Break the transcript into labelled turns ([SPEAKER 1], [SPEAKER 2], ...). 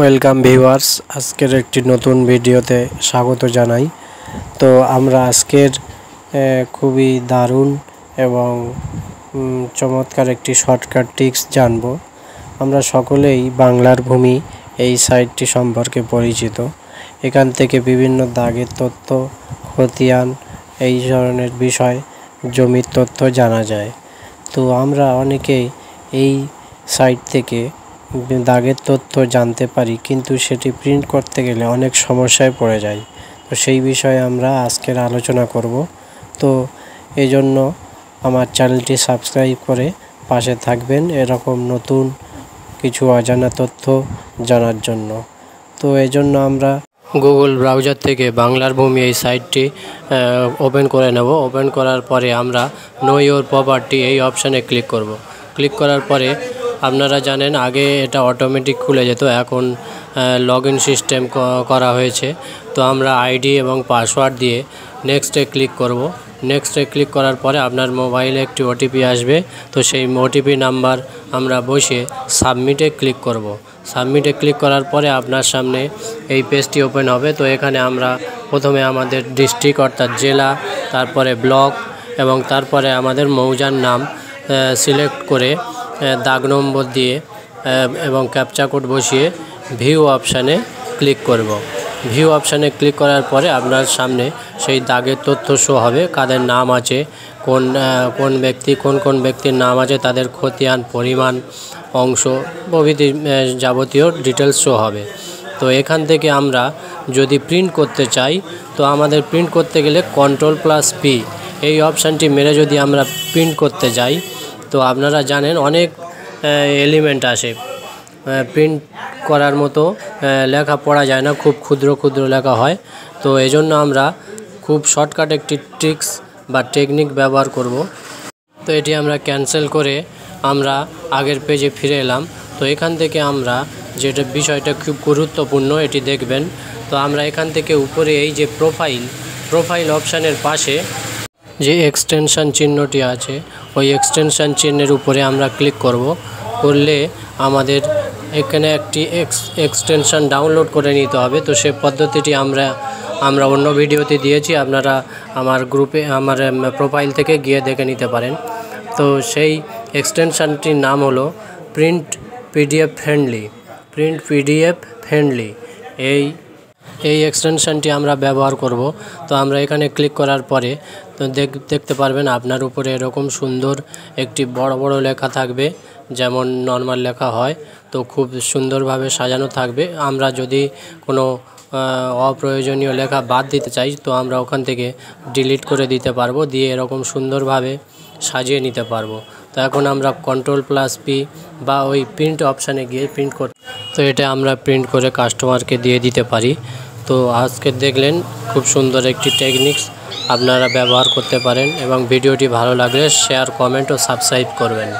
[SPEAKER 1] Welcome viewers, আজকের একটি নতুন ভিডিওতে স্বাগত জানাই। তো আমরা আজকের খুবই দারুণ এবং চমৎকার একটি শর্টকাট টিপস জানব। আমরা সকলেই বাংলার ভূমি এই সাইটটি সম্পর্কে পরিচিত। এখান থেকে বিভিন্ন দাগের তথ্য, খতিয়ান, এই ধরনের বিষয়, জমির তথ্য জানা যায়। তো আমরা অনেকেই এই সাইট থেকে দাগের তথ্য জানতে পারি, কিন্তু সেটি প্রিন্ট করতে গেলে অনেক সমস্যায় পড়ে যায়। তো সেই বিষয়ে আমরা আজকের আলোচনা করব। তো এই জন্য আমার চ্যানেলটি সাবস্ক্রাইব করে পাশে থাকবেন এরকম নতুন কিছু অজানা তথ্য জানার জন্য। তো এই জন্য আমরা গুগল ব্রাউজার থেকে বাংলার ভূমি এই সাইটটি ওপেন করে নেব। ওপেন করার পরে আমরা নো ইওর প্রপার্টি এই অপশানে ক্লিক করব। ক্লিক করার পরে আপনারা জানেন আগে এটা অটোমেটিক খুলে যেত, এখন লগ ইন সিস্টেম করা হয়েছে। তো আমরা আইডি এবং পাসওয়ার্ড দিয়ে নেক্সটে ক্লিক করব। নেক্সটে ক্লিক করার পরে আপনার মোবাইলে একটি ওটিপি আসবে। তো সেই ওটিপি নাম্বার আমরা বসিয়ে সাবমিটে ক্লিক করব। সাবমিটে ক্লিক করার পরে আপনার সামনে এই পেজটি ওপেন হবে। তো এখানে আমরা প্রথমে আমাদের ডিস্ট্রিক্ট অর্থাৎ জেলা, তারপরে ব্লক এবং তারপরে আমাদের মৌজার নাম সিলেক্ট করে দাগ নম্বর দিয়ে এবং ক্যাপচা কোড বসিয়ে ভিউ অপশানে ক্লিক করব। ভিউ অপশানে ক্লিক করার পরে আপনার সামনে সেই দাগের তথ্য শো হবে, কাদের নাম আছে, কোন ব্যক্তির নাম আছে, তাদের খতিয়ান, পরিমাণ, অংশ প্রভৃতি যাবতীয় ডিটেলস শো হবে। তো এখান থেকে আমরা যদি প্রিন্ট করতে চাই, তো আমাদের প্রিন্ট করতে গেলে Ctrl+P এই অপশানটি মেরে যদি আমরা প্রিন্ট করতে যাই, তো আপনারা জানেন অনেক এলিমেন্ট আসে, প্রিন্ট করার মতো লেখা পড়া যায় না, খুব ক্ষুদ্র ক্ষুদ্র লেখা হয়। তো এজন্য আমরা খুব শর্টকাট একটি ট্রিক্স বা টেকনিক ব্যবহার করব। তো এটি আমরা ক্যান্সেল করে আমরা আগের পেজে ফিরে এলাম। তো এখান থেকে আমরা যেটা বিষয়টা খুব গুরুত্বপূর্ণ এটি দেখবেন। তো আমরা এখান থেকে উপরে এই যে প্রোফাইল অপশানের পাশে যে এক্সটেনশান চিহ্নটি আছে, ওই এক্সটেনশান চিহ্নের উপরে আমরা ক্লিক করলে আমাদের এখানে একটি এক্সটেনশান ডাউনলোড করে নিতে হবে। তো সে পদ্ধতিটি আমরা অন্য ভিডিওতে দিয়েছি, আপনারা আমার গ্রুপে আমার প্রোফাইল থেকে গিয়ে দেখে নিতে পারেন। তো সেই এক্সটেনশানটির নাম হলো প্রিন্ট পিডিএফ ফ্রেন্ডলি। এই এক্সটেনশানটি আমরা ব্যবহার করব। তো আমরা এখানে ক্লিক করার পরে তো দেখতে পারবেন আপনার উপরে এরকম সুন্দর একটি বড় বড় লেখা থাকবে, যেমন নর্মাল লেখা হয়। তো খুব সুন্দরভাবে সাজানো থাকবে। আমরা যদি কোনো অপ্রয়োজনীয় লেখা বাদ দিতে চাই, তো আমরা ওখান থেকে ডিলিট করে দিতে পারবো, দিয়ে এরকম সুন্দরভাবে সাজিয়ে নিতে পারবো। তো এখন আমরা Ctrl+P বা ওই প্রিন্ট অপশানে গিয়ে প্রিন্ট তো এটা আমরা প্রিন্ট করে কাস্টমারকে দিয়ে দিতে পারি। তো আজকে দেখলেন খুব সুন্দর একটি টেকনিক্স, আপনারা ব্যবহার করতে পারেন এবং ভিডিওটি ভালো লাগলে শেয়ার, কমেন্ট ও সাবস্ক্রাইব করবেন।